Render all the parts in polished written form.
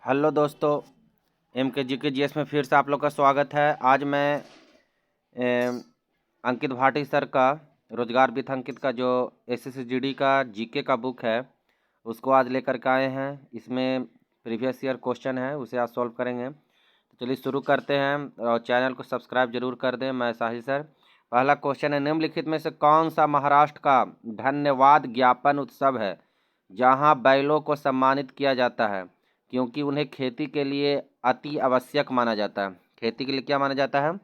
Hello दोस्तों, M के जी के जी एस में फिर से आप लोग का स्वागत है। आज मैं अंकित भाटी सर का रोजगार विथ अंकित का जो एसएससी का जीके का बुक है उसको आज लेकर के आए हैं। इसमें प्रीवियस ईयर क्वेश्चन है, उसे आज सॉल्व करेंगे। तो चलिए शुरू करते हैं और चैनल को सब्सक्राइब जरूर कर दें। मैं साहिल सर। पहला क्वेश्चन है, निम्नलिखित में से कौन सा महाराष्ट्र का धन्यवाद ज्ञापन उत्सव है जहां बैलों को सम्मानित किया जाता है क्योंकि उन्हें खेती के लिए अति आवश्यक माना जाता है। खेती के लिए क्या माना जाता है?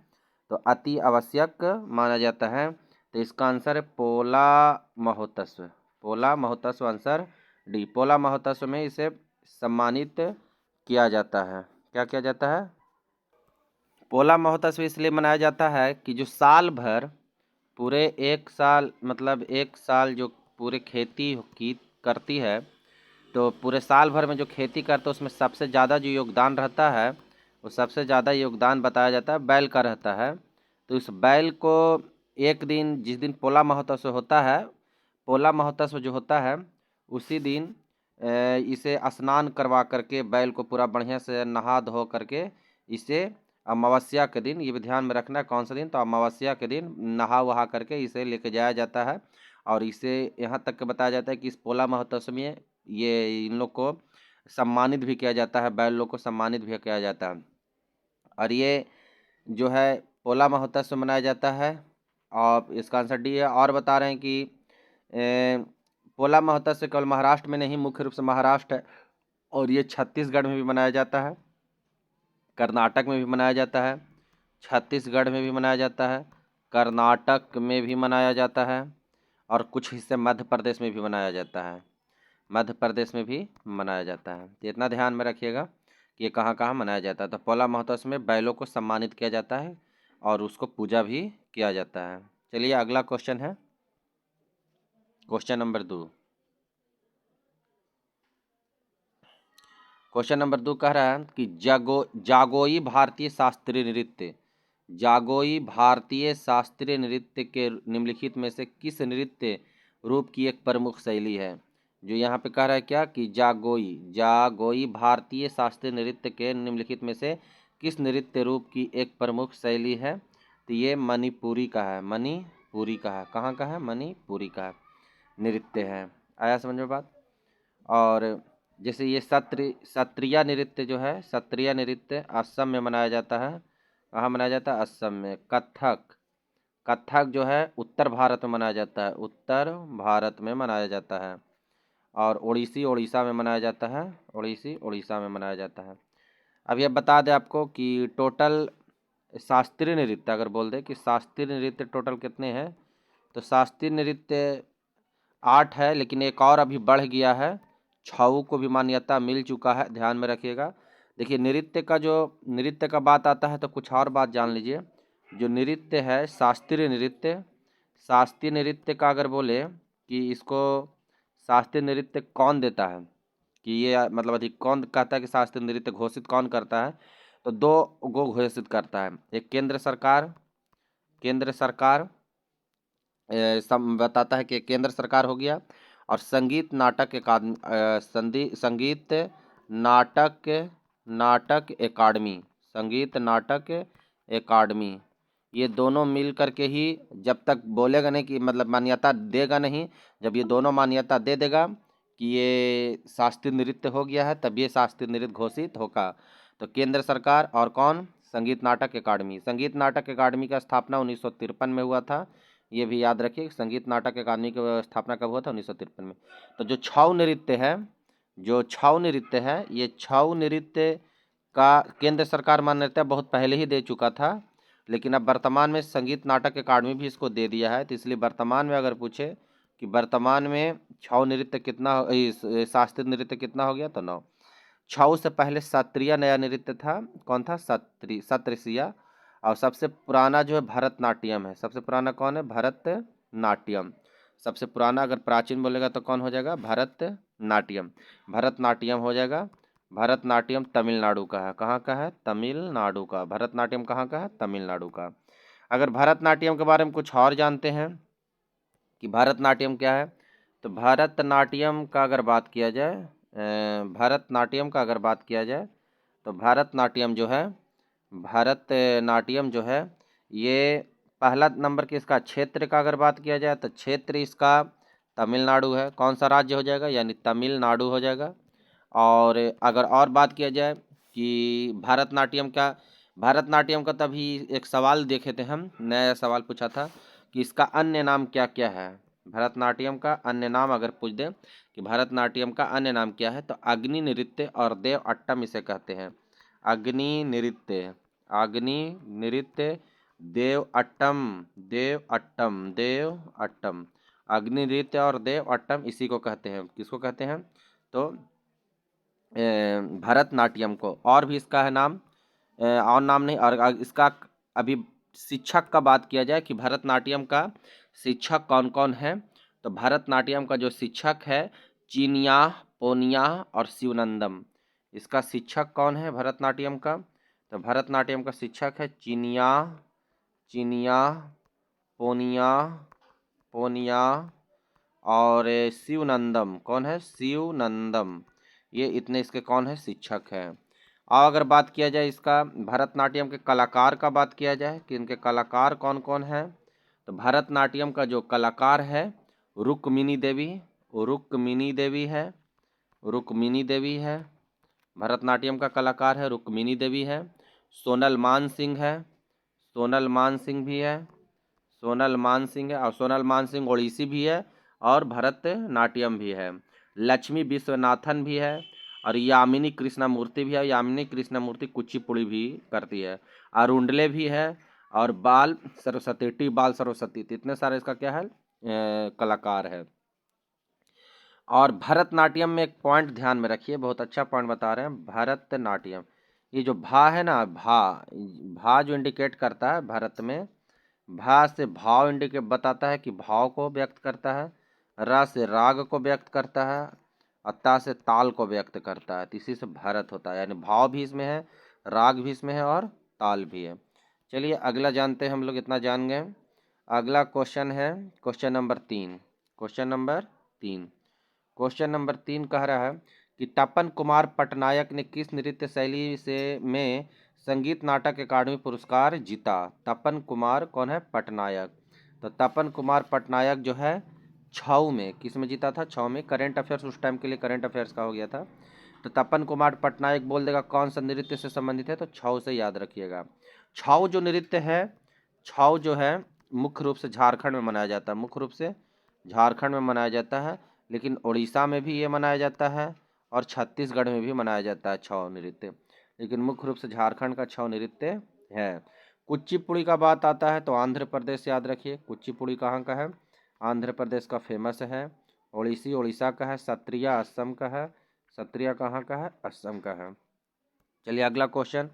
तो अति आवश्यक माना जाता है। तो इसका आंसर है पोला महोत्सव। पोला महोत्सव आंसर डी। पोला महोत्सव में इसे सम्मानित किया जाता है। क्या किया जाता है? पोला महोत्सव इसलिए मनाया जाता है कि जो साल भर पूरे एक साल मतलब एक साल जो पूरे खेती की करती है, तो पूरे साल भर में जो खेती करते हैं उसमें सबसे ज़्यादा जो योगदान रहता है वो सबसे ज़्यादा योगदान बताया जाता है बैल का रहता है। तो इस बैल को एक दिन, जिस दिन पोला महोत्सव होता है, पोला महोत्सव जो होता है उसी दिन इसे स्नान करवा करके बैल को पूरा बढ़िया से नहा धो करके इसे अमावस्या के दिन, ये भी ध्यान में रखना है कौन सा दिन, तो अमावस्या के दिन नहा वहा करके इसे लेके जाया जाता है। और इसे यहाँ तक के बताया जाता है कि इस पोला महोत्सव में ये इन लोग को सम्मानित भी किया जाता है, बैल लोग को सम्मानित भी किया जाता है। और ये जो है पोला महोत्सव मनाया जाता है। और इसका आंसर डी है। और बता रहे हैं कि पोला महोत्सव केवल महाराष्ट्र में नहीं, मुख्य रूप से महाराष्ट्र है और ये छत्तीसगढ़ में भी मनाया जाता है, कर्नाटक में भी मनाया जाता है, छत्तीसगढ़ में भी मनाया जाता है, कर्नाटक में भी मनाया जाता है और कुछ हिस्से मध्य प्रदेश में भी मनाया जाता है। मध्य प्रदेश में भी मनाया जाता है। तो इतना ध्यान में रखिएगा कि ये कहाँ कहाँ मनाया जाता है। तो पोला महोत्सव में बैलों को सम्मानित किया जाता है और उसको पूजा भी किया जाता है। चलिए अगला क्वेश्चन है, क्वेश्चन नंबर 2। क्वेश्चन नंबर 2 कह रहा है कि जागोई भारतीय शास्त्रीय नृत्य, जागोई भारतीय शास्त्रीय नृत्य के निम्नलिखित में से किस नृत्य रूप की एक प्रमुख शैली है? जो यहाँ पे कह रहा है क्या कि जागोई भारतीय शास्त्रीय नृत्य के निम्नलिखित में से किस नृत्य रूप की एक प्रमुख शैली है? तो ये मणिपुरी का है, मणिपुरी का है। कहाँ का है? मणिपुरी का है नृत्य है। आया समझ में बात? और जैसे ये सत्रिया नृत्य जो है, सत्रिया नृत्य असम में मनाया जाता है। कहाँ मनाया जाता है? असम में। कथक जो है उत्तर भारत में मनाया जाता है, उत्तर भारत में मनाया जाता है। और ओडिसी उड़ीसा में मनाया जाता है, ओडिसी उड़ीसा में मनाया जाता है। अब ये बता दें आपको कि टोटल शास्त्रीय नृत्य अगर बोल दें कि शास्त्रीय नृत्य टोटल कितने हैं, तो शास्त्रीय नृत्य 8 है, लेकिन एक और अभी बढ़ गया है, छऊ को भी मान्यता मिल चुका है। ध्यान में रखिएगा। देखिए नृत्य का बात आता है तो कुछ और बात जान लीजिए। जो नृत्य है शास्त्रीय नृत्य, शास्त्रीय नृत्य का अगर बोले कि इसको शास्त्रीय नृत्य कौन देता है, कि ये मतलब अधिक कौन कहता है कि शास्त्रीय नृत्य घोषित कौन करता है, तो दो गो घोषित करता है। एक केंद्र सरकार बताता है कि केंद्र सरकार हो गया, और संगीत नाटक अकादमी संगीत नाटक अकादमी, संगीत नाटक अकादमी, ये दोनों मिल करके ही जब तक बोलेगा नहीं कि मतलब मान्यता देगा नहीं, जब ये दोनों मान्यता दे देगा कि ये शास्त्रीय नृत्य हो गया है तब ये शास्त्रीय नृत्य घोषित होगा। तो केंद्र सरकार और कौन? संगीत नाटक अकादमी। संगीत नाटक अकादमी का स्थापना 1953 में हुआ था। ये भी याद रखिए, संगीत नाटक अकादमी की स्थापना कब हुआ था? 1953 में। तो जो छऊ नृत्य है, जो छऊ नृत्य है, ये छऊ नृत्य का केंद्र सरकार मान्यता बहुत पहले ही दे चुका था, लेकिन अब वर्तमान में संगीत नाटक अकादमी भी इसको दे दिया है। तो इसलिए वर्तमान में अगर पूछे कि वर्तमान में छऊ नृत्य कितना, शास्त्रीय नृत्य कितना हो गया, तो 9। छऊ से पहले सत्रिया नया नृत्य था। कौन था? सत्रिया। और सबसे पुराना जो है भरतनाट्यम है। सबसे पुराना कौन है? भरतनाट्यम। सबसे पुराना अगर प्राचीन बोलेगा तो कौन हो जाएगा? भरतनाट्यम। भरतनाट्यम हो जाएगा। भरतनाट्यम तमिलनाडु का है। कहाँ का है? तमिलनाडु का। भरतनाट्यम कहाँ का है? तमिलनाडु का। अगर भरतनाट्यम के बारे में कुछ और जानते हैं कि भरतनाट्यम क्या है, तो भरतनाट्यम का अगर बात किया जाए, भरतनाट्यम का अगर बात किया जाए तो भरतनाट्यम जो है ये पहला नंबर के इसका क्षेत्र का अगर बात किया जाए तो क्षेत्र इसका तमिलनाडु है। कौन सा राज्य हो जाएगा, यानी तमिलनाडु हो जाएगा। और अगर और बात किया जाए कि भरतनाट्यम का तभी एक सवाल देखे थे हम, नया सवाल पूछा था कि इसका अन्य नाम क्या क्या है। भरतनाट्यम का अन्य नाम अगर पूछ दे कि भरतनाट्यम का अन्य नाम क्या है तो अग्नि नृत्य और देव अट्टम इसे कहते हैं। अग्नि नृत्य देव अट्टम अग्नि नृत्य और देव अट्टम इसी को कहते हैं। किसको कहते हैं, तो भरतनाट्यम को। और भी इसका है नाम, और नाम नहीं। और इसका अभी शिक्षक का बात किया जाए कि भरतनाट्यम का शिक्षक कौन कौन है, तो भरतनाट्यम का जो शिक्षक है चिनिया, पोनिया और शिवनंदम। इसका शिक्षक कौन है भरतनाट्यम का, तो भरतनाट्यम का शिक्षक है चिनिया, पोनिया और शिवनंदम। कौन है, शिवनंदम। ये इतने इसके कौन है, शिक्षक हैं। और अगर बात किया जाए इसका भरतनाट्यम के कलाकार का बात किया जाए कि इनके कलाकार कौन कौन हैं, तो भरतनाट्यम का जो कलाकार है रुक्मिणी देवी है। भरतनाट्यम का कलाकार है रुक्मिणी देवी है। सोनल मान सिंह है और सोनल मान सिंह ओडिसी भी है और भरतनाट्यम भी है। लक्ष्मी विश्वनाथन भी है और यामिनी कृष्णमूर्ति भी है। यामिनी कृष्णमूर्ति कुचिपुड़ी भी करती है। अरुंडले भी है और बाल सरस्वती। इतने सारे इसका क्या है, कलाकार है। और भरतनाट्यम में एक पॉइंट ध्यान में रखिए, बहुत अच्छा पॉइंट बता रहे हैं। भरतनाट्यम, ये जो भा है ना, भा जो इंडिकेट करता है भारत में, भा से भाव इंडिकेट बताता है कि भाव को व्यक्त करता है। र से राग को व्यक्त करता है और ता से ताल को व्यक्त करता है। तो इसी से भरत होता है, यानी भाव भी इसमें है, राग भी इसमें है और ताल भी है। चलिए अगला जानते हैं, हम लोग इतना जान गए। अगला क्वेश्चन है क्वेश्चन नंबर 3। क्वेश्चन नंबर 3 कह रहा है कि तपन कुमार पटनायक ने किस नृत्य शैली से में संगीत नाटक अकादमी पुरस्कार जीता। तपन कुमार कौन है, पटनायक। तो तपन कुमार पटनायक जो है छऊ में, किस में जीता था, छऊ में। करेंट अफेयर्स उस टाइम के लिए करेंट अफेयर्स का हो गया था। तो तपन कुमार पटनायक बोल देगा कौन सा नृत्य से संबंधित है, तो छऊ से याद रखिएगा। छऊ जो नृत्य है, छऊ जो है मुख्य रूप से झारखंड में मनाया जाता है, लेकिन उड़ीसा में भी ये मनाया जाता है और छत्तीसगढ़ में भी मनाया जाता है छऊ नृत्य, लेकिन मुख्य रूप से झारखंड का छऊ नृत्य है। कुचिपुड़ी का बात आता है तो आंध्र प्रदेश याद रखिए। कुचिपुड़ी कहाँ का है, आंध्र प्रदेश का फेमस है। ओडिसी उड़ीसा का है। सत्रिया असम का है। सत्रिया कहाँ का है, असम का है। चलिए अगला क्वेश्चन,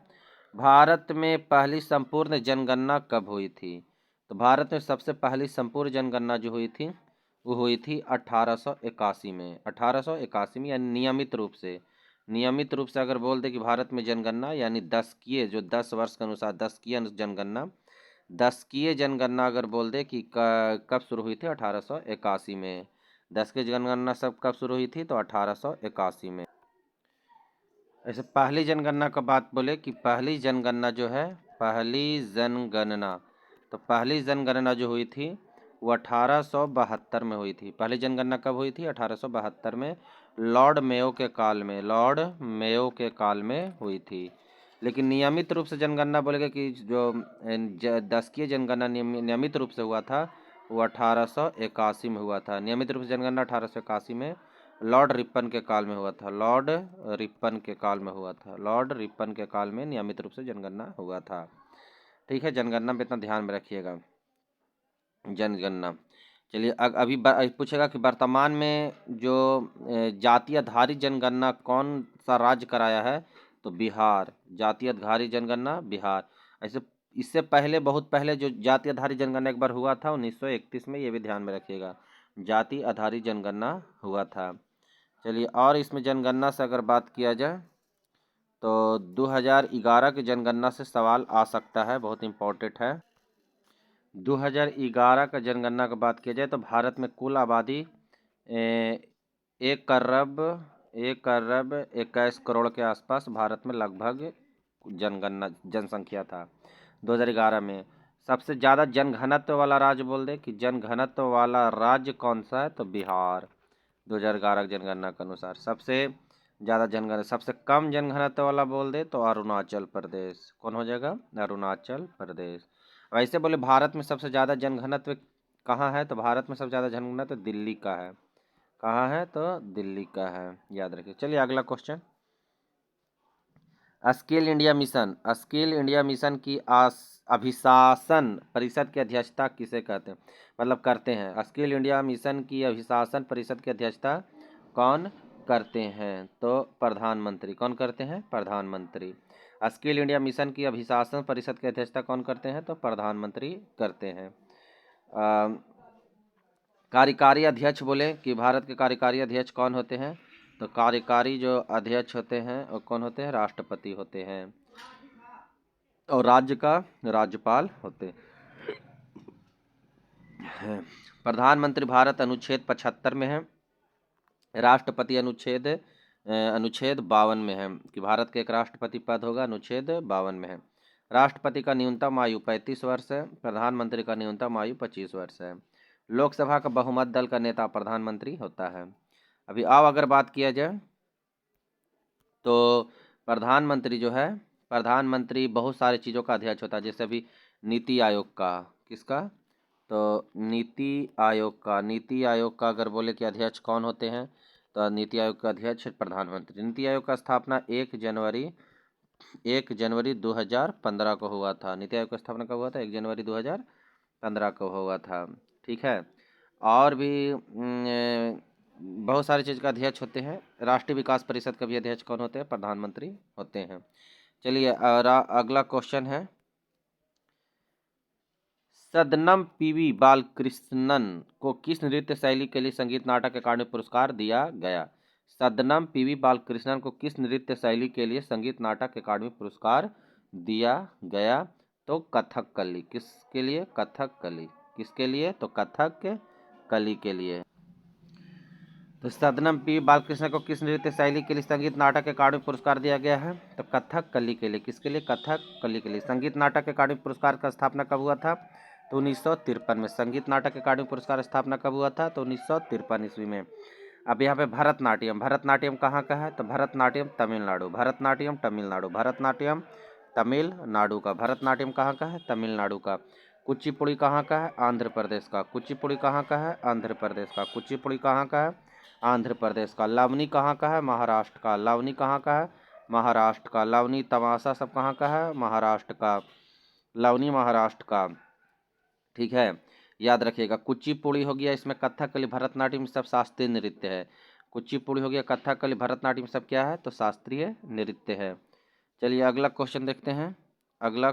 भारत में पहली संपूर्ण जनगणना कब हुई थी। तो भारत में सबसे पहली संपूर्ण जनगणना जो हुई थी वो हुई थी 1881 में। 1881 में, यानी नियमित रूप से अगर बोल दे कि भारत में जनगणना, यानी दशकीय, जो 10 वर्ष के अनुसार दशकीय जनगणना अगर बोल दे कि कब शुरू हुई थी, 1881 में। दशकीय जनगणना सब कब शुरू हुई थी, तो 1881 में। ऐसे पहली जनगणना का बात बोले कि पहली जनगणना जो हुई थी वो 1872 में हुई थी। पहली जनगणना कब हुई थी, 1872 में, लॉर्ड मेयो के काल में हुई थी। लेकिन नियमित रूप से जनगणना बोलेगा कि जो दशकीय जनगणना नियमित रूप से हुआ था वो 1881 में हुआ था। नियमित रूप से जनगणना 1881 में लॉर्ड रिपन के काल में हुआ था। लॉर्ड रिपन के काल में नियमित रूप से जनगणना हुआ था। ठीक है, जनगणना में इतना ध्यान में रखिएगा। जनगणना, चलिए अभी पूछेगा कि वर्तमान में जो जाति आधारित जनगणना कौन सा राज्य कराया है, तो बिहार। जाति आधारित जनगणना बिहार। ऐसे इससे पहले, बहुत पहले जो जाति आधारित जनगणना एक बार हुआ था 1931 में, ये भी ध्यान में रखिएगा, जाति आधारित जनगणना हुआ था। चलिए और इसमें जनगणना से अगर बात किया जाए तो 2011 की जनगणना से सवाल आ सकता है, बहुत इम्पोर्टेंट है। 2011 का जनगणना का बात किया जाए तो भारत में कुल आबादी 1 अरब 1 अरब 21 करोड़ के आसपास भारत में लगभग जनसंख्या था 2011 में। सबसे ज़्यादा जनघनत्व वाला राज्य बोल दे कि जनघनत्व वाला राज्य कौन सा है, तो बिहार 2011 की जनगणना के अनुसार। सबसे ज़्यादा जनगणना, सबसे कम जनघनत्व वाला बोल दे तो अरुणाचल प्रदेश। कौन हो जाएगा, अरुणाचल प्रदेश। वैसे बोले भारत में सबसे ज़्यादा जनघनत्व कहाँ है, तो भारत में सबसे ज़्यादा जनघनत्व दिल्ली का है। कहाँ है, तो दिल्ली का है, याद रखिए। चलिए अगला question. Skill India mission, skill India mission की अभिशासन परिषद की अध्यक्षता किसे कहते हैं, मतलब करते हैं। स्किल इंडिया मिशन की अभिशासन परिषद की अध्यक्षता कौन करते हैं, तो प्रधानमंत्री। कौन करते हैं, प्रधानमंत्री। स्किल इंडिया मिशन की अभिशासन परिषद की अध्यक्षता कौन करते हैं, तो प्रधानमंत्री करते हैं। कार्यकारी अध्यक्ष बोले कि भारत के कार्यकारी अध्यक्ष कौन होते हैं, तो कार्यकारी जो अध्यक्ष होते हैं वो कौन होते हैं, राष्ट्रपति होते हैं। और राज्य का राज्यपाल होते हैं। प्रधानमंत्री भारत अनुच्छेद 75 में है। राष्ट्रपति अनुच्छेद 52 में है कि भारत के एक राष्ट्रपति पद होगा, अनुच्छेद 52 में है। राष्ट्रपति का न्यूनतम आयु 35 वर्ष है। प्रधानमंत्री का न्यूनतम आयु 25 वर्ष है। लोकसभा का बहुमत दल का नेता प्रधानमंत्री होता है। अभी आओ अगर बात किया जाए तो प्रधानमंत्री जो है, प्रधानमंत्री बहुत सारी चीज़ों का अध्यक्ष होता है। जैसे अभी नीति आयोग का, किसका, तो नीति आयोग का अगर बोले कि अध्यक्ष कौन होते हैं, तो नीति आयोग का अध्यक्ष प्रधानमंत्री। नीति आयोग का स्थापना 1 जनवरी 2015 को हुआ था। नीति आयोग का स्थापना कब हुआ था, 1 जनवरी 2015 को हुआ था। ठीक है। और भी बहुत सारी चीज़ का अध्यक्ष होते हैं। राष्ट्रीय विकास परिषद का भी अध्यक्ष कौन होते हैं, प्रधानमंत्री होते हैं। चलिए अगला क्वेश्चन है। सदनम पीवी बालकृष्णन को किस नृत्य शैली के लिए संगीत नाटक अकादमी पुरस्कार दिया गया। सदनम पीवी बालकृष्णन को किस नृत्य शैली के लिए संगीत नाटक अकादमी पुरस्कार दिया गया, तो कथकली। किसके लिए, कथकली। किसके लिए, तो कथकली के लिए। तो सदनम पी बालकृष्ण को किस नृत्य शैली के लिए संगीत नाटक अकादमी पुरस्कार दिया गया है, तो कथकली के लिए। किसके लिए, कथकली के लिए। संगीत नाटक अकादमी पुरस्कार का स्थापना कब हुआ था, तो 1953 में। संगीत नाटक अकादमी पुरस्कार स्थापना कब हुआ था, तो 1953 ईस्वी में। अब यहाँ पे भरतनाट्यम, भरतनाट्यम कहाँ का है, तो भरतनाट्यम तमिलनाडु। भरतनाट्यम तमिलनाडु, भरतनाट्यम तमिलनाडु का। भरतनाट्यम कहाँ का है, तमिलनाडु का। कुचिपुड़ी कहाँ का है, आंध्र प्रदेश का। कुचिपुड़ी कहाँ का है, आंध्र प्रदेश का। कुचिपुड़ी कहाँ का है, आंध्र प्रदेश का। लवनी कहाँ का है, महाराष्ट्र का। लवनी कहाँ का है, महाराष्ट्र का। लवनी तमाशा सब कहाँ का है, महाराष्ट्र का। लवनी महाराष्ट्र का। ठीक है, याद रखिएगा। कुचिपुड़ी हो गया, इसमें कथकली भरतनाट्यम सब शास्त्रीय नृत्य है। कुचिपुड़ी हो गया, कथकली भरतनाट्यम सब क्या है, तो शास्त्रीय नृत्य है। चलिए अगला क्वेश्चन देखते हैं। अगला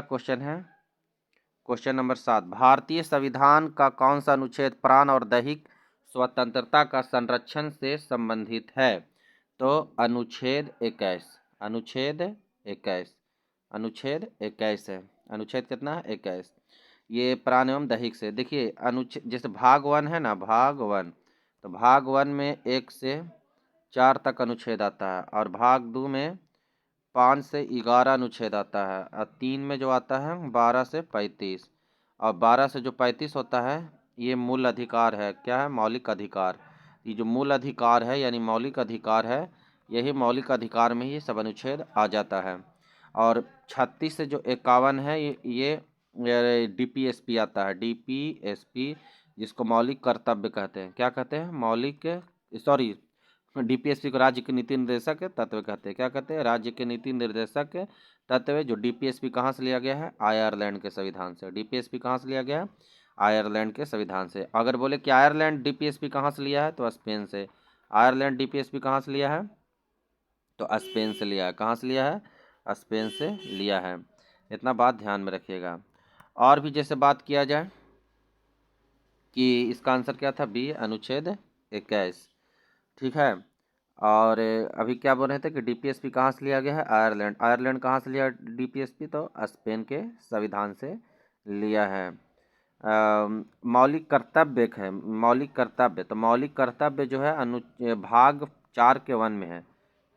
क्वेश्चन है क्वेश्चन नंबर 7। भारतीय संविधान का कौन सा अनुच्छेद प्राण और दैहिक स्वतंत्रता का संरक्षण से संबंधित है, तो अनुच्छेद 21। अनुच्छेद 21, अनुच्छेद 21 है। अनुच्छेद कितना है, 21। ये प्राण एवं दैहिक से। देखिए अनुच्छेद जैसे भाग 1 है ना, भाग 1, तो भाग 1 में 1 से 4 तक अनुच्छेद आता है, और भाग 2 में 5 से 11 अनुच्छेद आता है, और 3 में जो आता है 12 से 35, और 12 से जो 35 होता है ये मूल अधिकार है। क्या है, मौलिक अधिकार। ये जो मूल अधिकार है यानी मौलिक अधिकार है, यही मौलिक अधिकार में ही सब अनुच्छेद आ जाता है। और 36 से जो 51 है ये डीपीएसपी आता है। डीपीएसपी जिसको मौलिक कर्तव्य कहते हैं। क्या कहते हैं, मौलिक, सॉरी, डीपीएसपी को राज्य के नीति निर्देशक तत्व कहते हैं। क्या कहते हैं, राज्य के नीति निर्देशक तत्व। जो डीपीएसपी कहाँ से लिया गया है, आयरलैंड के संविधान से। डीपीएसपी कहाँ से लिया गया है, आयरलैंड के संविधान से। अगर बोले कि आयरलैंड डीपीएसपी कहाँ से लिया है, तो स्पेन से। आयरलैंड डीपीएसपी कहाँ से लिया है, तो स्पेन से लिया है। कहाँ से लिया है, स्पेन से लिया है। इतना बात ध्यान में रखिएगा। और भी जैसे बात किया जाए कि इसका आंसर क्या था, बी, अनुच्छेद 21। ठीक है। और अभी क्या बोल रहे थे कि डीपीएसपी कहाँ से लिया गया है, आयरलैंड। आयरलैंड कहाँ से लिया डीपीएसपी, तो स्पेन के संविधान से लिया है। मौलिक कर्तव्य एक है, मौलिक कर्तव्य। तो मौलिक कर्तव्य जो है भाग 4 के 1 में है,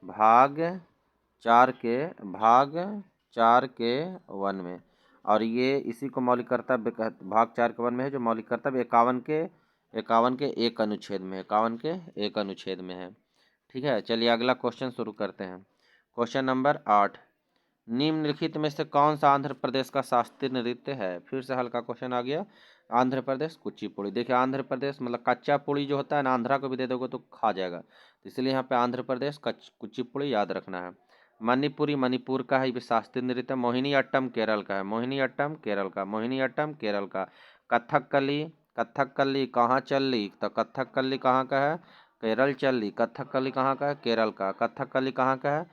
भाग 4 के भाग 4 के 1 में। और ये इसी को मौलिक कर्तव्य भाग 4 के 1 में है, जो मौलिक कर्तव्य 51 के 1 अनुच्छेद में है, 51 के 1 अनुच्छेद में है। ठीक है, चलिए अगला क्वेश्चन शुरू करते हैं। क्वेश्चन नंबर 8, निम्नलिखित में से कौन सा आंध्र प्रदेश का शास्त्रीय नृत्य है? फिर से हल्का क्वेश्चन आ गया। आंध्र प्रदेश कुचिपुड़ी। देखिए आंध्र प्रदेश मतलब कच्चा पुड़ी जो होता है ना, आंध्रा को भी दे दोगे तो खा जाएगा, तो इसलिए यहाँ पे आंध्र प्रदेश कुचिपुड़ी याद रखना है। मणिपुरी मणिपुर का है, ये शास्त्रीय नृत्य। मोहिनी अट्टम केरल का है, मोहिनी अट्टम केरल का, मोहिनी अट्टम केरल का। कथकली, कथकली कहाँ चली? तो कथकली कहाँ का है? केरल चली। कथकली कहाँ का है? केरल का। कथकली कहाँ का है?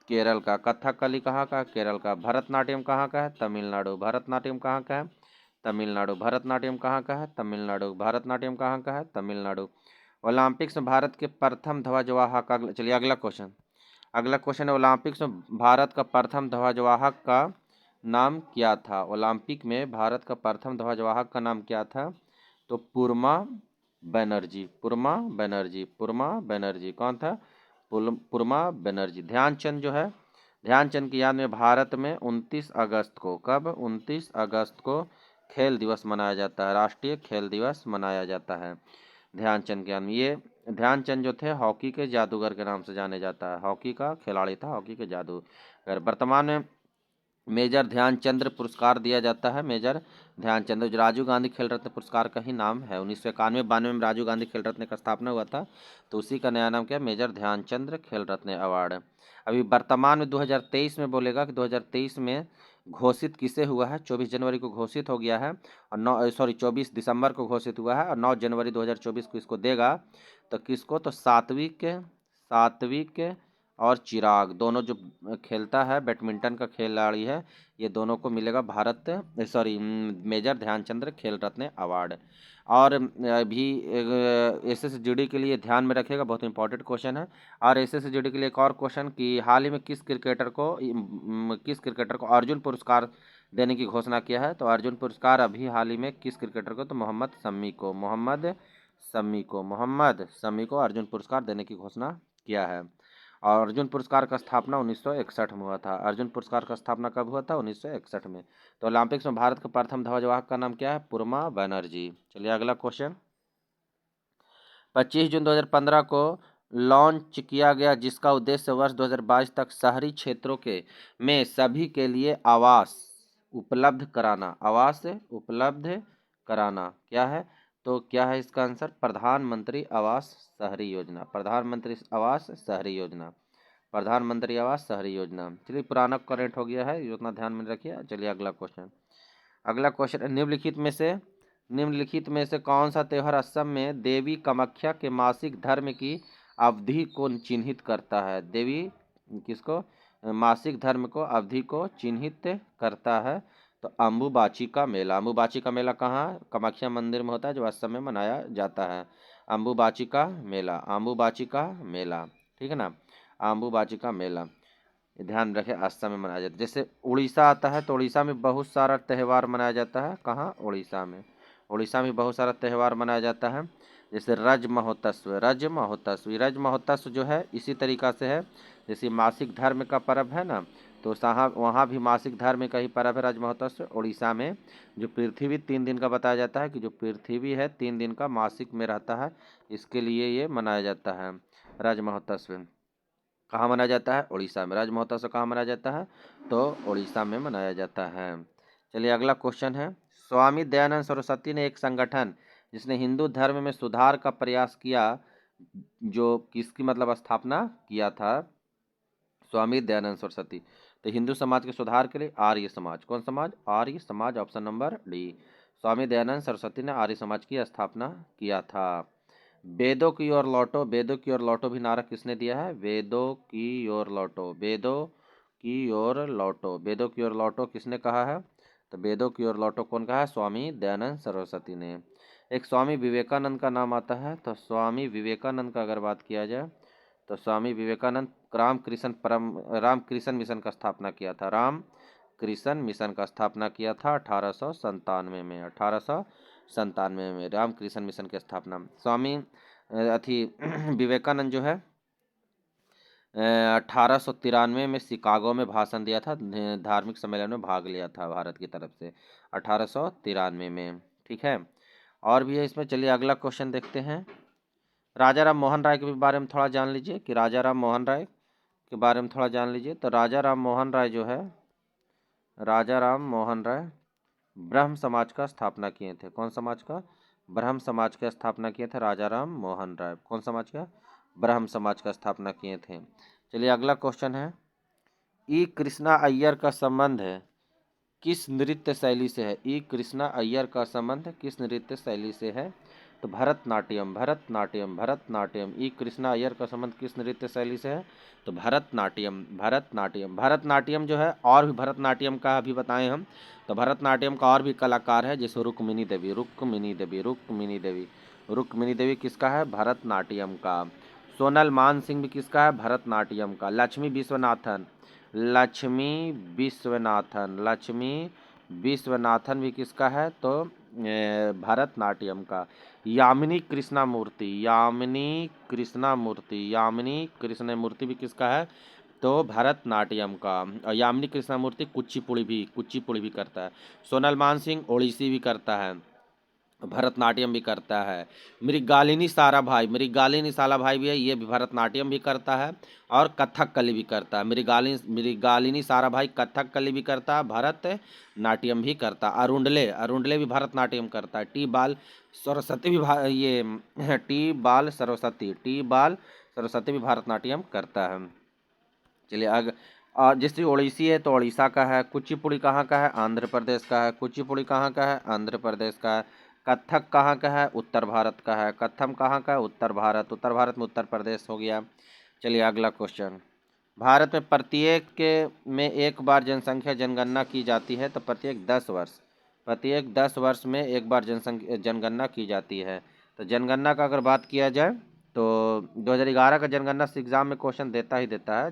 केरल का। कथकली कहाँ का? केरल का। भरतनाट्यम कहाँ का है? तमिलनाडु। भरतनाट्यम कहाँ का है? तमिलनाडु। भरतनाट्यम कहाँ का है? तमिलनाडु। भरतनाट्यम कहाँ का है? तमिलनाडु। ओलंपिक्स में भारत के प्रथम ध्वजवाहक चलिए अगला क्वेश्चन। अगला क्वेश्चन है, ओलंपिक्स में भारत का प्रथम ध्वजवाहक का नाम क्या था? ओलंपिक में भारत का प्रथम ध्वजवाहक का नाम क्या था? तो पुरमा बनर्जी, पुरमा बनर्जी, पुरमा बनर्जी। कौन था? पुरमा बनर्जी। ध्यानचंद जो है, ध्यानचंद की याद में भारत में 29 अगस्त को, कब? 29 अगस्त को खेल दिवस मनाया जाता है, राष्ट्रीय खेल दिवस मनाया जाता है ध्यानचंद के याद में। ये ध्यानचंद जो थे हॉकी के जादूगर के नाम से जाने जाता है, हॉकी का खिलाड़ी था, हॉकी के जादूगर। वर्तमान में मेजर ध्यानचंद्र पुरस्कार दिया जाता है, मेजर ध्यानचंद्र, जो राजीव गांधी खेल रत्न पुरस्कार का ही नाम है। 1991-92 में राजीव गांधी खेल रत्न का स्थापना हुआ था, तो उसी का नया नाम क्या है? मेजर ध्यानचंद्र खेल रत्न अवार्ड। अभी वर्तमान में 2023 में बोलेगा कि 2023 में घोषित किसे हुआ है? 24 जनवरी को घोषित हो गया है, और 24 दिसंबर को घोषित हुआ है, और 9 जनवरी 2024 को इसको देगा। तो किसको? तो सात्विक और चिराग, दोनों जो खेलता है बैडमिंटन का खिलाड़ी है, ये दोनों को मिलेगा मेजर ध्यानचंद्र खेल रत्न अवार्ड। और अभी एसएसजीडी के लिए ध्यान में रखिएगा, बहुत इंपॉर्टेंट क्वेश्चन है। और एसएसजीडी के लिए एक और क्वेश्चन कि हाल ही में किस क्रिकेटर को अर्जुन पुरस्कार देने की घोषणा किया है? तो अर्जुन पुरस्कार अभी हाल ही में किस क्रिकेटर को? तो मोहम्मद शमी को अर्जुन पुरस्कार देने की घोषणा किया है। और अर्जुन पुरस्कार का स्थापना 1961 में हुआ था। अर्जुन पुरस्कार का स्थापना कब हुआ था? 1961 में। तो ओलंपिक्स में भारत का प्रथम ध्वजवाहक का नाम क्या है? पुरमा बनर्जी। चलिए अगला क्वेश्चन। 25 जून 2015 को लॉन्च किया गया, जिसका उद्देश्य वर्ष 2022 तक शहरी क्षेत्रों के में सभी के लिए आवास उपलब्ध कराना क्या है? तो क्या है इसका आंसर? प्रधानमंत्री आवास शहरी योजना, प्रधानमंत्री आवास शहरी योजना, प्रधानमंत्री आवास शहरी योजना। चलिए पुराना करेंट हो गया है, ये उतना ध्यान में रखिए। चलिए अगला क्वेश्चन। अगला क्वेश्चन, निम्नलिखित में से कौन सा त्यौहार असम में देवी कामाख्या के मासिक धर्म की अवधि को चिन्हित करता है? देवी किसको? मासिक धर्म को अवधि को चिन्हित करता है। तो अम्बुबाची का मेला। अम्बुबाची का मेला कहाँ? कामाख्या मंदिर में होता है, जो असम में मनाया जाता है। अम्बुबाची का मेला, अम्बुबाची का मेला, ठीक है ना, अम्बुबाची का मेला। ध्यान रखें असम में मनाया जाता है। जैसे उड़ीसा आता है, तो उड़ीसा में बहुत सारा त्यौहार मनाया जाता है। कहाँ? उड़ीसा में। उड़ीसा में बहुत सारा त्यौहार मनाया जाता है, जैसे रज महोत्सव। रज महोत्सव जो है इसी तरीका से है, जैसे मासिक धर्म का पर्व है ना, तो वहाँ भी मासिक धर्म का ही पर्व है रज महोत्सव। उड़ीसा में जो पृथ्वी 3 दिन का बताया जाता है, कि जो पृथ्वी है 3 दिन का मासिक में रहता है, इसके लिए ये मनाया जाता है रज महोत्सव। कहाँ मनाया जाता है? उड़ीसा में। रज महोत्सव कहाँ मनाया जाता है? तो उड़ीसा में मनाया जाता है। चलिए अगला क्वेश्चन है, स्वामी दयानंद सरस्वती ने एक संगठन जिसने हिंदू धर्म में सुधार का प्रयास किया, जो किसकी मतलब स्थापना किया था? स्वामी दयानंद सरस्वती। तो हिंदू समाज के सुधार के लिए आर्य समाज। कौन समाज? Arya Samaj, option number D. Swami Dayanand Saraswati ने आर्य समाज की स्थापना किया था। वेदों की ओर लौटो, वेदों की ओर लौटो भी नारा किसने दिया है? वेदों की ओर लौटो, वेदों की ओर लौटो, वेदों की ओर लौटो किसने कहा है? तो वेदों की ओर लौटो कौन कहा है? स्वामी दयानंद सरस्वती ने। एक स्वामी विवेकानंद का नाम आता है, तो स्वामी विवेकानंद का अगर बात किया जाए, तो स्वामी विवेकानंद रामकृष्ण मिशन का स्थापना किया था, कृष्ण मिशन का स्थापना किया था 1897 में। 1897 में रामकृष्ण मिशन की स्थापना। स्वामी अथी विवेकानंद जो है 1893 में शिकागो में भाषण दिया था, धार्मिक सम्मेलन में भाग लिया था भारत की तरफ से 1893 में। ठीक है, और भी है इसमें। चलिए अगला क्वेश्चन देखते हैं। राजा राम मोहन राय के बारे में थोड़ा जान लीजिए कि राजा राम मोहन राय के बारे में थोड़ा जान लीजिए। तो राजा राम मोहन राय जो है, राजा राम मोहन राय ब्रह्म समाज का स्थापना किए थे। कौन समाज का? ब्रह्म समाज का स्थापना किए थे राजा राम मोहन राय। कौन समाज का? ब्रह्म समाज का स्थापना किए थे। चलिए अगला क्वेश्चन है, ई कृष्णा अय्यर का संबंध है किस नृत्य शैली से है? ई कृष्णा अय्यर का संबंध किस नृत्य शैली से है? तो भरतनाट्यम, भरतनाट्यम, भरतनाट्यम। ई कृष्णा अय्यर का संबंध किस नृत्य शैली से है? तो भरतनाट्यम, भरतनाट्यम। भरतनाट्यम जो है, और भी भरतनाट्यम का अभी बताएं हम, तो भरतनाट्यम का और भी कलाकार है, जैसे रुक्मिणी देवी, रुक्मिणी देवी, रुक्मिणी देवी। रुक्मिणी देवी किसका है? भरतनाट्यम का। सोनल मान सिंह भी किसका है? भरतनाट्यम का। लक्ष्मी विश्वनाथन, लक्ष्मी विश्वनाथन, लक्ष्मी विश्वनाथन भी किसका है? तो भरतनाट्यम का। यामिनी कृष्णामूर्ति, यामिनी कृष्णामूर्ति, यामिनी कृष्णमूर्ति भी किसका है? तो भरतनाट्यम का। और यामिनी कृष्णमूर्ति कुचिपुड़ी भी करता है। सोनल मान सिंह ओडिसी भी करता है, भरतनाट्यम भी करता है। मृगालिनी साराभाई, मृगालिनी साराभाई भी है, ये भी भरतनाट्यम भी करता है और कथकली भी करता है। मृगालिनी साराभाई कथकली भी करता है, भरतनाट्यम भी करता है। अरुंडले भी भरतनाट्यम करता है। टी बाल सरस्वती भी टी बाल सरस्वती भी भरतनाट्यम करता है। चलिए जैसे ओडिसी है तो ओडिशा का है। कुचिपुड़ी कहाँ का है? आंध्र प्रदेश का है। कुचिपुड़ी कहाँ का है? आंध्र प्रदेश का है। कथक कहाँ का है? उत्तर भारत का है। कथम कहाँ का है? उत्तर भारत में उत्तर प्रदेश हो गया। चलिए अगला क्वेश्चन, भारत में प्रत्येक में एक बार जनसंख्या जनगणना की जाती है, तो प्रत्येक 10 वर्ष में एक बार जनगणना की जाती है। तो जनगणना का अगर बात किया जाए तो 2011 का जनगणना एग्जाम में क्वेश्चन देता है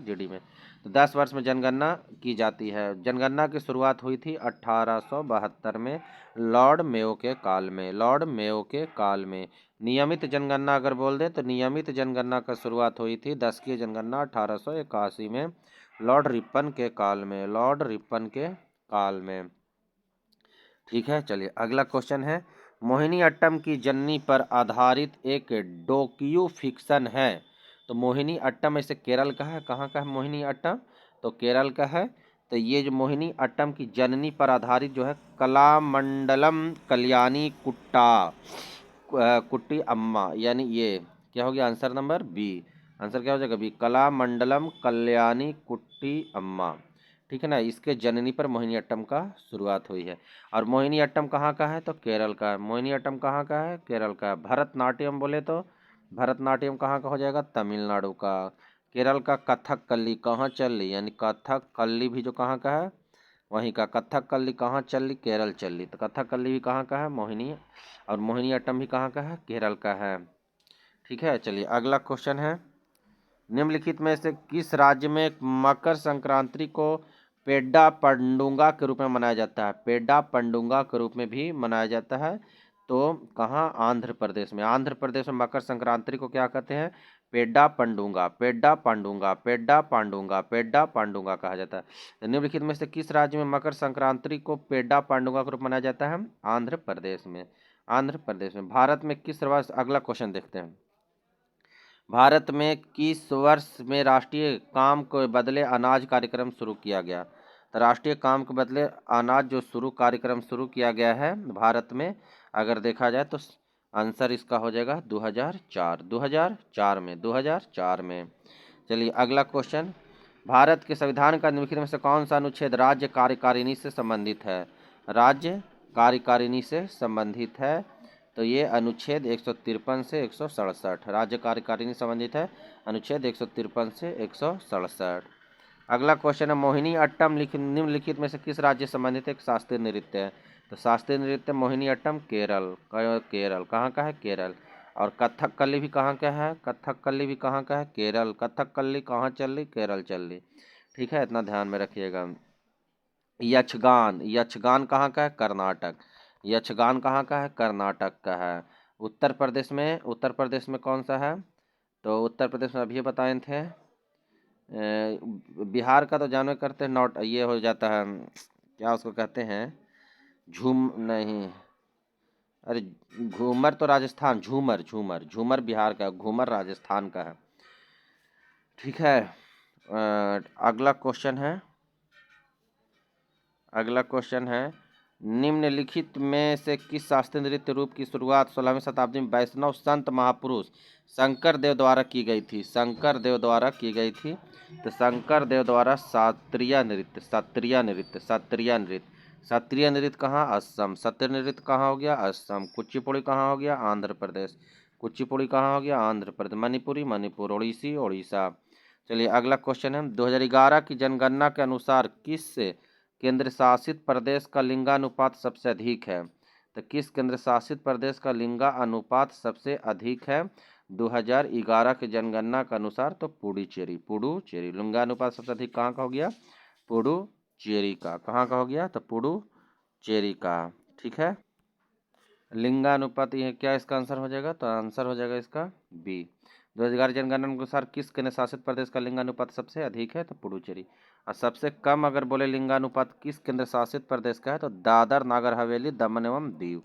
जीडी में। तो 10 वर्ष में जनगणना की जाती है। जनगणना की शुरुआत हुई थी 1872 में, लॉर्ड मेयो के काल में, लॉर्ड मेयो के काल में। नियमित जनगणना अगर बोल दें तो नियमित जनगणना का शुरुआत हुई थी 10वीं जनगणना 1881 में, लॉर्ड रिपन के काल में, लॉर्ड रिपन के काल में। ठीक है, चलिए अगला क्वेश्चन है, मोहिनीअट्टम की जननी पर आधारित एक डोक्यू फिक्शन है। तो मोहिनीअट्टम ऐसे केरल का है। कहाँ का है मोहिनीअट्टम? तो केरल का है। तो ये जो मोहिनीअट्टम की जननी पर आधारित जो है, कलामंडलम कल्याणी कुट्टी अम्मा, यानी ये क्या हो गया? Answer number B. आंसर क्या हो जाएगा? बी, कलामंडलम कल्याणी कुट्टी अम्मा। ठीक है ना, इसके जननी पर मोहिनीअट्टम का शुरुआत हुई है। और मोहिनीअट्टम कहाँ का है? तो केरल का है। मोहिनीअट्टम कहाँ का है? केरल का है। भरतनाट्यम बोले तो भरतनाट्यम कहाँ का हो जाएगा? तमिलनाडु का। केरल का कथकली कहाँ चल रही, यानी कथकली भी जो कहाँ का है? वहीं का। कथकली कहाँ चल रही? केरल चल रही। तो कथकली भी कहाँ का है? मोहिनी। और मोहिनीअट्टम भी कहाँ का है? केरल का है। ठीक है, चलिए अगला क्वेश्चन है, निम्नलिखित में से किस राज्य में मकर संक्रांति को पेड्डा पंडुगा के रूप में मनाया जाता है? पेड्डा पंडुगा के रूप में भी मनाया जाता है। तो कहाँ? आंध्र प्रदेश में। आंध्र प्रदेश में मकर संक्रांति को क्या कहते हैं? पेड्डा पंडुगा, पेड्डा पांडुगा, पेड्डा पांडुगा, पेड्डा पांडुगा कहा जाता है। तो निम्नलिखित में से किस राज्य में मकर संक्रांति को पेड्डा पांडुगा के रूप में मनाया जाता है? आंध्र प्रदेश में। आंध्र प्रदेश में। भारत में किस वर्ष, अगला क्वेश्चन देखते हैं, भारत में किस वर्ष में राष्ट्रीय काम के बदले अनाज कार्यक्रम शुरू किया गया? तो राष्ट्रीय काम के बदले अनाज जो कार्यक्रम शुरू किया गया है भारत में, अगर देखा जाए तो आंसर इसका हो जाएगा 2004, 2004 में, 2004 में। चलिए अगला क्वेश्चन, भारत के संविधान का निम्नलिखित में से कौन सा अनुच्छेद राज्य कार्यकारिणी से संबंधित है? राज्य कार्यकारिणी से संबंधित है। तो ये अनुच्छेद 153 से 167, राज्य कार्यकारिणी संबंधित है, अनुच्छेद 153 से 167। अगला क्वेश्चन है, मोहिनी अट्टम निम्नलिखित में से किस राज्य से संबंधित एक शास्त्रीय नृत्य है? तो शास्त्रीय नृत्य मोहिनी अट्टम केरल, केरल कहाँ का है? केरल। और कथकली भी कहाँ का है? कथकली भी कहाँ का है? केरल। कथकली कहाँ चल रही? केरल चल रही। ठीक है, इतना ध्यान में रखिएगा। यक्षगान, यक्षगान कहाँ का है? कर्नाटक। यक्षगान कहाँ का है? कर्नाटक का है। उत्तर प्रदेश में कौन सा है? तो उत्तर प्रदेश में अभी बताए थे। बिहार का तो जानवे करते हैं, नॉट ये हो जाता है, क्या उसको कहते हैं, झूम नहीं, अरे घूमर तो राजस्थान, झूमर झूमर झूमर बिहार का, घूमर राजस्थान का है। ठीक है। अगला क्वेश्चन है, अगला क्वेश्चन है, निम्नलिखित में से किस शास्त्रीय नृत्य रूप की शुरुआत 16वीं शताब्दी में वैष्णव संत महापुरुष शंकर देव द्वारा की गई थी? शंकर देव द्वारा की गई थी। तो शंकर देव द्वारा शास्त्रीय नृत्य, शास्त्रीय नृत्य, शास्त्रीय नृत्य, शास्त्रीय नृत्य कहाँ? असम। शास्त्रीय नृत्य कहाँ हो गया? असम। कुचिपुड़ी कहाँ हो गया? आंध्र प्रदेश। कुचिपुड़ी कहाँ हो गया? आंध्र प्रदेश। मणिपुरी मणिपुर। ओडिसी ओडिशा। चलिए अगला क्वेश्चन है, 2011 की जनगणना के अनुसार किस केंद्र शासित प्रदेश का लिंगानुपात सबसे अधिक है? तो किस केंद्र शासित प्रदेश का लिंगानुपात सबसे अधिक है 2011 की जनगणना के अनुसार? तो पुडुचेरी, पुडुचेरी। लिंगानुपात सबसे अधिक कहाँ का हो गया? पुडुचेरी का। कहाँ का हो गया? तो पुडुचेरी का। ठीक है, लिंगानुपात ये क्या इसका आंसर हो जाएगा? तो आंसर हो जाएगा इसका बी। 2011 जनगणना के अनुसार किस केंद्र शासित प्रदेश का लिंगानुपात सबसे अधिक है? तो पुडुचेरी। और सबसे कम अगर बोले लिंगानुपात किस केंद्र शासित प्रदेश का है? तो दादर नागर हवेली दमन एवं दीव।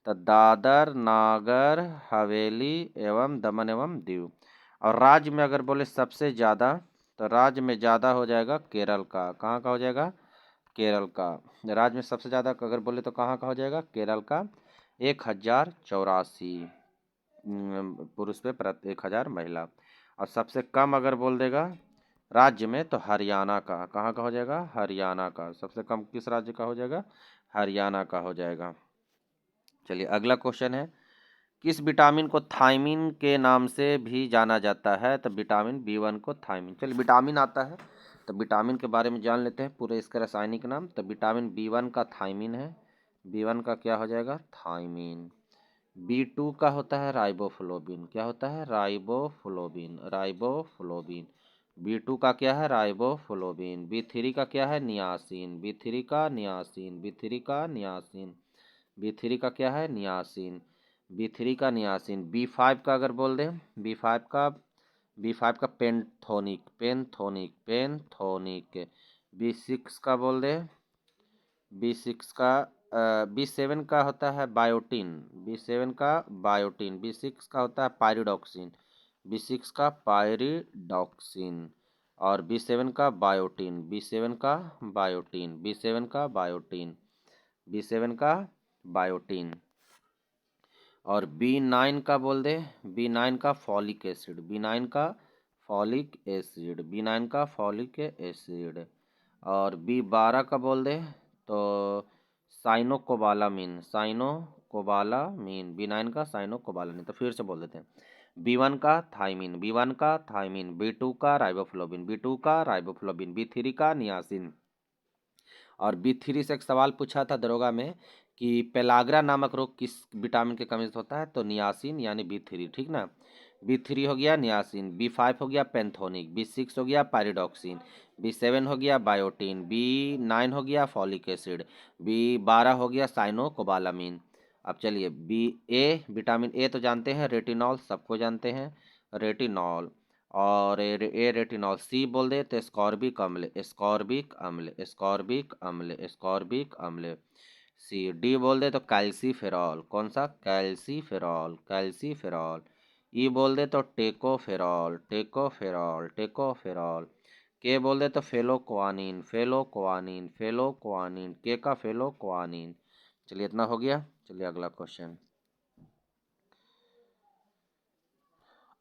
तो दादर नागर हवेली एवं दमन एवं दीव। और राज्य में अगर बोले सबसे ज़्यादा, तो राज्य में ज़्यादा हो जाएगा केरल का। कहाँ का हो जाएगा? केरल का। राज्य में सबसे ज़्यादा अगर बोले तो कहाँ का हो जाएगा? केरल का। 1084 पुरुष पे प्रति 1000 महिला। और सबसे कम अगर बोल देगा राज्य में तो हरियाणा का। कहाँ का हो जाएगा? हरियाणा का। सबसे कम किस राज्य का हो जाएगा? हरियाणा का हो जाएगा। चलिए अगला क्वेश्चन है, किस विटामिन को थायमिन के नाम से भी जाना जाता है? तो विटामिन B1 को थायमिन। चलिए विटामिन आता है तो विटामिन के बारे में जान लेते हैं पूरे इसका रासायनिक नाम। तो विटामिन B1 का थायमिन है, B1 का क्या हो जाएगा? थायमिन। B2 का होता है राइबोफ्लोबिन। क्या होता है? Riboflavin, riboflavin. B2 का क्या है? राइबोफ्लोबिन। B3 का क्या है? नियासिन, B3 का नियासिन, B3 का नियासिन, B3 का क्या है? नियासिन, B3 का नियासिन। B5 का अगर बोल दें, B5 का पेंथोनिक, पेंथोनिक, पेंथोनिक। B6 का बोल दें, B6 का B7 का होता है बायोटिन, B7 का बायोटिन। B6 का होता है पायरिडॉक्सिन, B6 का पायरिडॉक्सिन। और B7 का बायोटिन, B7 का बायोटिन, B7 का बायोटिन, B7 का बायोटिन। और B9 का बोल दे, B9 का फॉलिक एसिड, B9 का फॉलिक एसिड, B9 का फॉलिक एसिड। और B12 का बोल दे तो साइनोकोबालामिन, साइनोकोबालामिन, B9 का साइनोकोबालामिन। तो फिर से बोल देते हैं, B1 का थायमिन, B1 का थायमिन, B2 का राइबोफ्लोबिन, B2 का राइबोफ्लोबिन, B3 का नियासिन। और B3 से एक सवाल पूछा था दरोगा में कि पेलाग्रा नामक रोग किस विटामिन के कमी से होता है? तो नियासिन यानी B3। ठीक ना, B3 हो गया नियासिन, B5 हो गया पेंथोनिक, B6 हो गया पायरिडॉक्सिन, B7 हो गया बायोटिन, B9 हो गया फॉलिक एसिड, B12 हो गया साइनोकोबालामिन। अब चलिए विटामिन ए तो जानते हैं, रेटिनॉल सबको जानते हैं, रेटिनॉल। और ए रेटिनॉल। सी बोल दे तो स्कॉर्बिक अम्ल, स्कॉर्बिक अम्ल, स्कॉर्बिक अम्ल, स्कॉर्बिक अम्ल। सी। डी बोल दे तो कैल्सीफेरॉल। कौन सा? Calciferol, calciferol. ई बोल दे तो टेकोफेरॉल, टेकोफेरॉल, टेकोफेरॉल। के बोल दे तो फेलोक्वानिन, फेलोक्वानिन, फेलोक्वानिन, के का फेलोक्वानिन। चलिए इतना हो गया। चलिए अगला क्वेश्चन,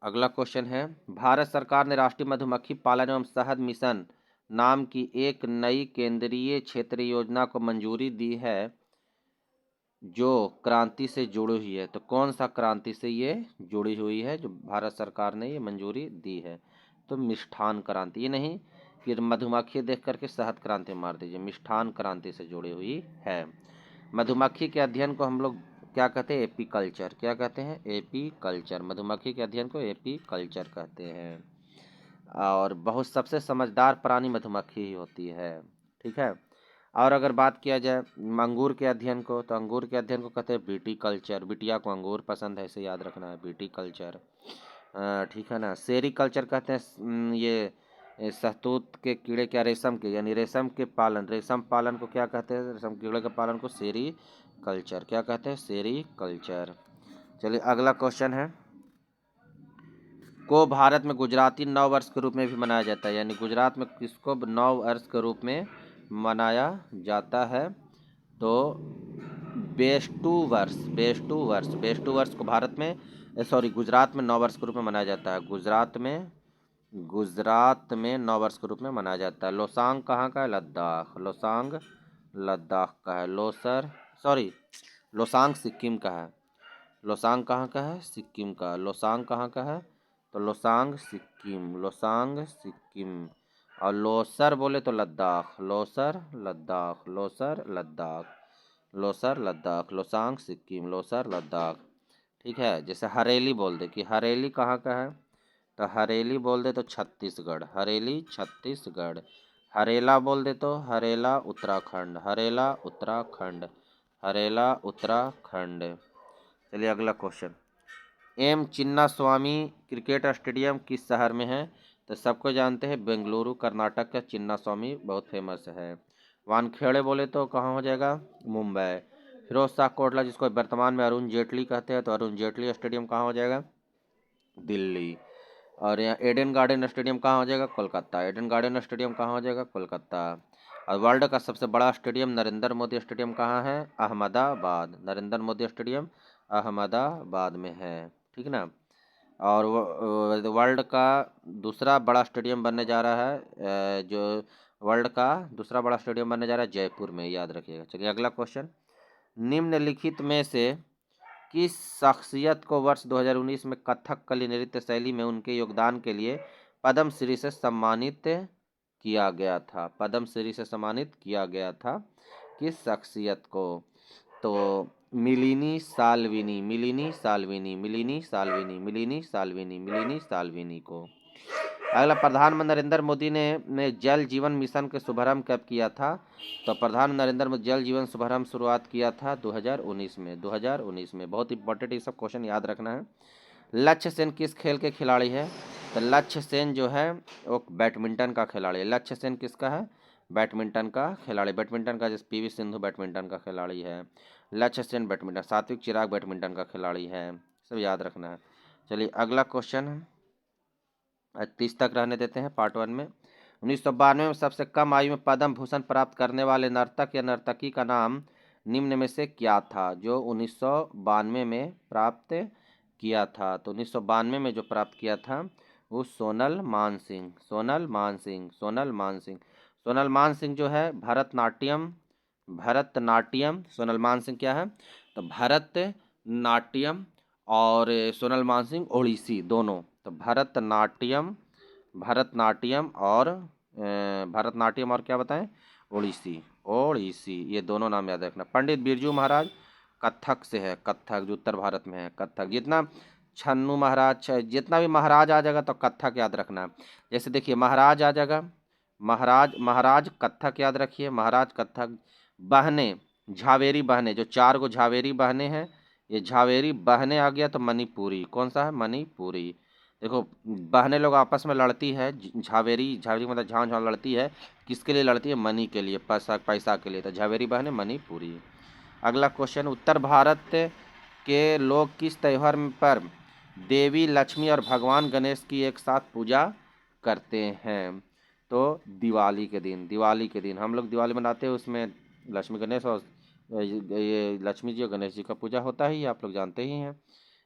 अगला क्वेश्चन है, भारत सरकार ने राष्ट्रीय मधुमक्खी पालन एवं शहद मिशन नाम की एक नई केंद्रीय क्षेत्रीय योजना को मंजूरी दी है जो क्रांति से जुड़ी हुई है। तो कौन सा क्रांति से ये जुड़ी हुई है जो भारत सरकार ने ये मंजूरी दी है? तो मिष्ठान क्रांति। ये नहीं कि मधुमक्खी देख करके शहद क्रांति मार दीजिए, मिष्ठान क्रांति से जुड़ी हुई है। मधुमक्खी के अध्ययन को हम लोग क्या कहते हैं? एपीकल्चर। क्या कहते हैं? एपीकल्चर। मधुमक्खी के अध्ययन को एपीकल्चर कहते हैं। और बहुत सबसे समझदार प्राणी मधुमक्खी ही होती है। ठीक है। और अगर बात किया जाए अंगूर के अध्ययन को, तो अंगूर के अध्ययन को कहते हैं विटीकल्चर। बिटिया को अंगूर पसंद है, इसे याद रखना है, विटीकल्चर। ठीक है ना। सेरीकल्चर कहते हैं ये शहतूत के कीड़े, क्या रेशम के, यानी रेशम के पालन, रेशम पालन को क्या कहते हैं, रेशम कीड़े के पालन को सेरीकल्चर, क्या कहते हैं, सेरीकल्चर। चलिए अगला क्वेश्चन है, को भारत में गुजराती नव वर्ष के रूप में भी मनाया जाता है, यानी गुजरात में किसको नव वर्ष के रूप में मनाया जाता है, तो बेस्टू वर्ष, बेस्टू वर्ष, बेस्टू वर्ष को भारत में सॉरी गुजरात में नव वर्ष के रूप में मनाया जाता है, गुजरात में नव वर्ष के रूप में मनाया जाता है। लोसांग कहाँ का है, लद्दाख, लोसांग लद्दाख का है। लोसांग सिक्किम का है, लोसांग कहाँ का है, सिक्किम का, लोसांग कहाँ का है, तो लोसांग सिक्किम, लोसांग सिक्किम। और लोसर बोले तो लद्दाख, लोसर लद्दाख, लोसर लद्दाख, लोसर लद्दाख, लोसांग सिक्किम, लोसर लद्दाख। ठीक है। जैसे हरेली बोल दे कि हरेली कहाँ का है, तो हरेली बोल दे तो छत्तीसगढ़, हरेली छत्तीसगढ़। हरेला बोल दे तो हरेला उत्तराखंड, हरेला उत्तराखंड, हरेला उत्तराखंड। चलिए अगला क्वेश्चन, एम चिन्ना स्वामी क्रिकेट स्टेडियम किस शहर में है, तो सबको जानते हैं बेंगलुरु कर्नाटक का चिन्ना स्वामी बहुत फेमस है। वानखेड़े बोले तो कहाँ हो जाएगा, मुंबई। फिरोज शाह कोटला जिसको वर्तमान में अरुण जेटली कहते हैं, तो अरुण जेटली स्टेडियम कहाँ हो जाएगा, दिल्ली। और यहाँ एडन गार्डन स्टेडियम कहाँ हो जाएगा, कोलकाता, एडन गार्डन स्टेडियम कहाँ हो जाएगा, कोलकाता। और वर्ल्ड का सबसे बड़ा स्टेडियम नरेंद्र मोदी स्टेडियम कहाँ है, अहमदाबाद, नरेंद्र मोदी स्टेडियम अहमदाबाद में है। ठीक ना। और वर्ल्ड का दूसरा बड़ा स्टेडियम बनने जा रहा है, जो वर्ल्ड का दूसरा बड़ा स्टेडियम बनने जा रहा है जयपुर में, याद रखिएगा। चलिए अगला क्वेश्चन, निम्नलिखित में से किस शख्सियत को वर्ष 2019 में कथकली नृत्य शैली में उनके योगदान के लिए पद्मश्री से सम्मानित किया गया था, पद्मश्री से सम्मानित किया गया था किस शख्सियत को, तो Milini Salvini, Milini Salvini, Milini Salvini, Milini Salvini, Milini Salvini को। अगला, प्रधानमंत्री नरेंद्र मोदी ने जल जीवन मिशन के शुभारंभ कब किया था, तो प्रधानमंत्री नरेंद्र मोदी जल जीवन शुभारंभ शुरुआत किया था 2019 में, 2019 में। बहुत इंपॉर्टेंट ये सब क्वेश्चन याद रखना है। लक्ष्य सेन किस खेल के खिलाड़ी है, तो लक्ष्य सेन जो है वो बैडमिंटन का खिलाड़ी है। लक्ष्य सेन किसका है, बैडमिंटन का खिलाड़ी, बैडमिंटन का जैसे पीवी सिंधु बैडमिंटन का खिलाड़ी है, लक्ष्य सेन बैडमिंटन, सात्विक चिराग बैडमिंटन का खिलाड़ी है, सब याद रखना है। चलिए अगला क्वेश्चन 30 तक रहने देते हैं पार्ट 1 में। 1992 में सबसे कम आयु में पद्म भूषण प्राप्त करने वाले नर्तक या नर्तकी का नाम निम्न में से क्या था, जो 1992 में प्राप्त किया था, तो 1992 में जो प्राप्त किया था वो सोनल मानसिंह, सोनल मानसिंह, सोनल मानसिंह। सोनल मानसिंह जो है भरतनाट्यम, भरतनाट्यम, सोनल मानसिंह क्या है, तो भरतनाट्यम, और सोनल मानसिंह ओडिसी दोनों, तो भरतनाट्यम, भरतनाट्यम और भरतनाट्यम और क्या बताएं, ओडिसी, ओडिसी, ये दोनों नाम याद रखना। पंडित बिरजू महाराज कथक से है, कथक जो उत्तर भारत में है, कथक। जितना छन्नू महाराज, जितना भी महाराज आ जाएगा तो कथक याद रखना। जैसे देखिए महाराज आ जाएगा, महाराज, महाराज कथक याद रखिए, महाराज कथक। बहने, झावेरी बहने, जो 4 गो झावेरी बहने हैं, ये झावेरी बहने आ गया तो मणिपुरी, कौन सा है, मणिपुरी। देखो बहनें लोग आपस में लड़ती है, झावेरी, झावेरी मतलब झाँझ झाँझ लड़ती है, किसके लिए लड़ती है, मनी के लिए, पैसा पैसा के लिए, तो झावेरी बहनें मणिपुरी। अगला क्वेश्चन, उत्तर भारत के लोग किस त्यौहार पर देवी लक्ष्मी और भगवान गणेश की एक साथ पूजा करते हैं, तो दिवाली के दिन, दिवाली के दिन हम लोग दिवाली मनाते हैं, उसमें लक्ष्मी गणेश और ये लक्ष्मी जी और गणेश जी का पूजा होता ही, आप लोग जानते ही हैं।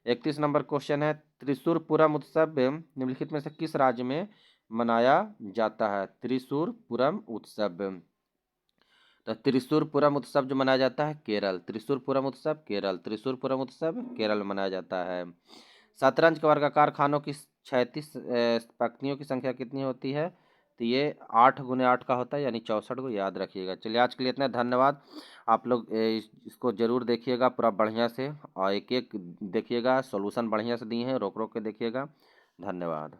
31 नंबर क्वेश्चन है, त्रिशूरपुरम उत्सव निम्नलिखित में से किस राज्य में मनाया जाता है, त्रिशूरपुरम उत्सव, तो त्रिशूरपुरम उत्सव जो मनाया जाता है केरल, त्रिशूरपुरम उत्सव केरल, त्रिशूरपुरम उत्सव केरल में मनाया जाता है। शतरंज के वर्गाकार खानों की 36 पंक्तियों की संख्या कितनी होती है, तो ये 8 गुने 8 का होता है, यानी 64 को याद रखिएगा। चलिए आज के लिए इतना, धन्यवाद। आप लोग इसको ज़रूर देखिएगा पूरा बढ़िया से, और एक एक देखिएगा, सॉल्यूशन बढ़िया से दिए हैं, रोक रोक के देखिएगा। धन्यवाद।